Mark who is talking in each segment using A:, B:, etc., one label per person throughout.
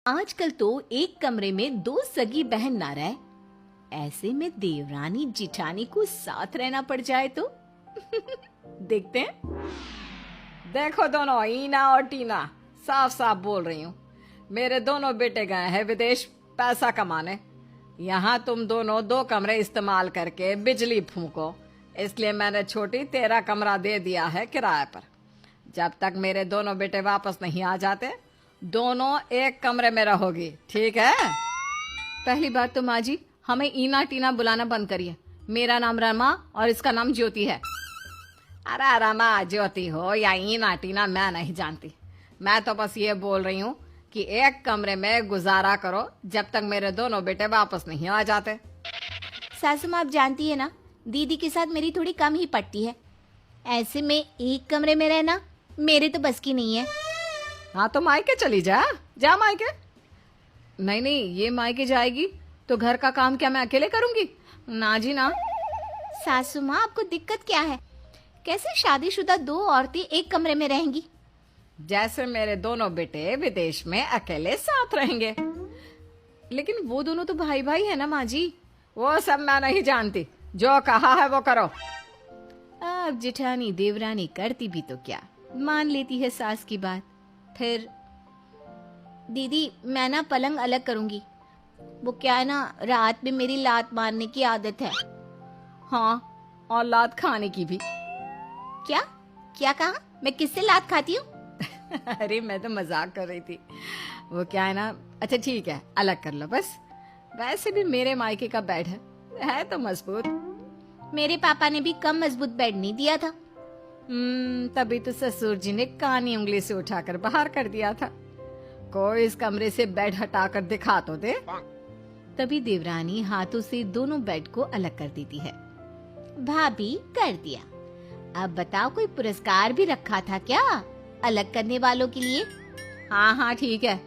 A: आजकल तो एक कमरे में दो सगी बहन ना रहे, ऐसे में देवरानी जिठानी को साथ रहना पड़ जाए तो देखते हैं।
B: देखो दोनों ईना और टीना, साफ साफ बोल रही हूँ। मेरे दोनों बेटे गए हैं विदेश पैसा कमाने। यहाँ तुम दोनों दो कमरे इस्तेमाल करके बिजली फूको, इसलिए मैंने छोटी तेरा कमरा दे दिया है किराए पर। जब तक मेरे दोनों बेटे वापस नहीं आ जाते, दोनों एक कमरे में रहोगी, ठीक है?
A: पहली बात तो माँ जी, हमें ईना टीना बुलाना बंद करिए। मेरा नाम रमा और इसका नाम ज्योति है।
B: अरे रमा ज्योति हो या ईना टीना मैं नहीं जानती। मैं तो बस ये बोल रही हूँ कि एक कमरे में गुजारा करो जब तक मेरे दोनों बेटे वापस नहीं आ जाते।
A: सासू माँ, आप जानती है ना, दीदी के साथ मेरी थोड़ी कम ही पड़ती है। ऐसे में एक कमरे में रहना मेरे तो बस की नहीं है।
B: हाँ तो मायके चली जा मायके।
A: नहीं नहीं, ये मायके जाएगी तो घर का काम क्या मैं अकेले करूंगी? ना जी ना। सासू माँ, आपको दिक्कत क्या है? कैसे शादीशुदा दो औरतें एक कमरे में रहेंगी?
B: जैसे मेरे दोनों बेटे विदेश में अकेले साथ रहेंगे।
A: लेकिन वो दोनों तो भाई भाई है ना माँ जी।
B: वो सब मैं नहीं जानती, जो कहा है वो करो।
A: अब जेठानी देवरानी करती भी तो क्या, मान लेती है सास की बात। फिर दीदी, मैं ना पलंग अलग करूंगी। वो क्या है ना, रात में मेरी लात मारने की आदत है।
B: हाँ, और लात खाने की भी।
A: क्या क्या कहा? मैं किससे लात खाती हूँ?
B: अरे मैं तो मजाक कर रही थी। वो क्या है ना, अच्छा ठीक है, अलग कर लो बस। वैसे भी मेरे मायके का बेड है तो मजबूत।
A: मेरे पापा ने भी कम मजबूत बेड नहीं दिया था।
B: तभी तो ससुर जी ने कानी उंगली से उठाकर बाहर कर दिया था। कोई इस कमरे से बेड हटाकर दिखा तो दे।
A: तभी देवरानी हाथों से दोनों बेड को अलग कर देती है। भाभी, कर दिया। अब बताओ, कोई पुरस्कार भी रखा था क्या अलग करने वालों के लिए?
B: हाँ ठीक है,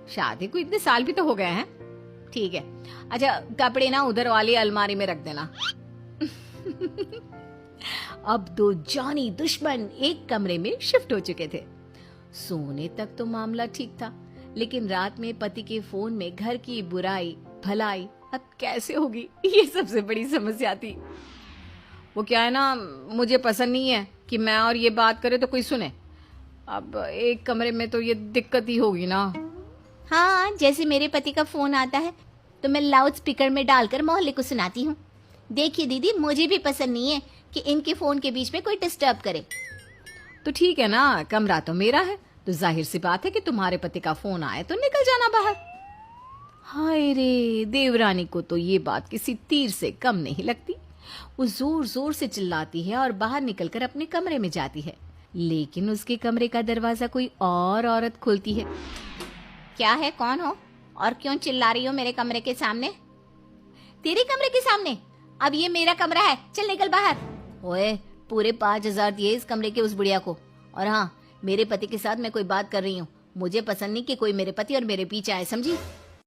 B: शादी को इतने साल भी तो हो गए हैं।
A: ठीक है। अच्छा, कपड़े ना उधर वाली अलमारी में रख देना। अब दो जानी दुश्मन एक कमरे में शिफ्ट हो चुके थे। सोने तक तो मामला ठीक था, लेकिन रात में पति के फोन में घर की बुराई भलाई अब कैसे होगी, ये सबसे बड़ी समस्या थी।
B: वो क्या है ना, मुझे पसंद नहीं है कि मैं और ये बात करे तो कोई सुने। अब एक कमरे में तो ये दिक्कत ही होगी ना।
A: हाँ, जैसे मेरे पति का फोन आता है तो मैं लाउड स्पीकर में डालकर मोहल्ले को सुनाती हूँ। देखिए दीदी, मुझे भी पसंद नहीं है कि इनके फोन के बीच में कोई डिस्टर्ब करे।
B: तो ठीक है ना, कमरा तो मेरा है, तो जाहिर सी बात है कि तुम्हारे पति का फोन आए तो निकल जाना बाहर।
A: हाय रे, देवरानी को तो ये बात किसी तीर से कम नहीं लगती। वो जोर जोर से चिल्लाती है और बाहर निकलकर अपने कमरे में जाती है, लेकिन उसके कमरे का दरवाजा कोई और औरत खोलती है। क्या है, कौन हो और क्यों चिल्ला रही हो मेरे कमरे के सामने? तेरे कमरे के सामने? अब ये मेरा कमरा है, चल निकल बाहर। ओए, पूरे 5,000 दिए इस कमरे के उस बुढ़िया को। और हाँ, मेरे पति के साथ मैं कोई बात कर रही हूँ। मुझे पसंद नहीं कि कोई मेरे पति और मेरे पीछे आए, समझी?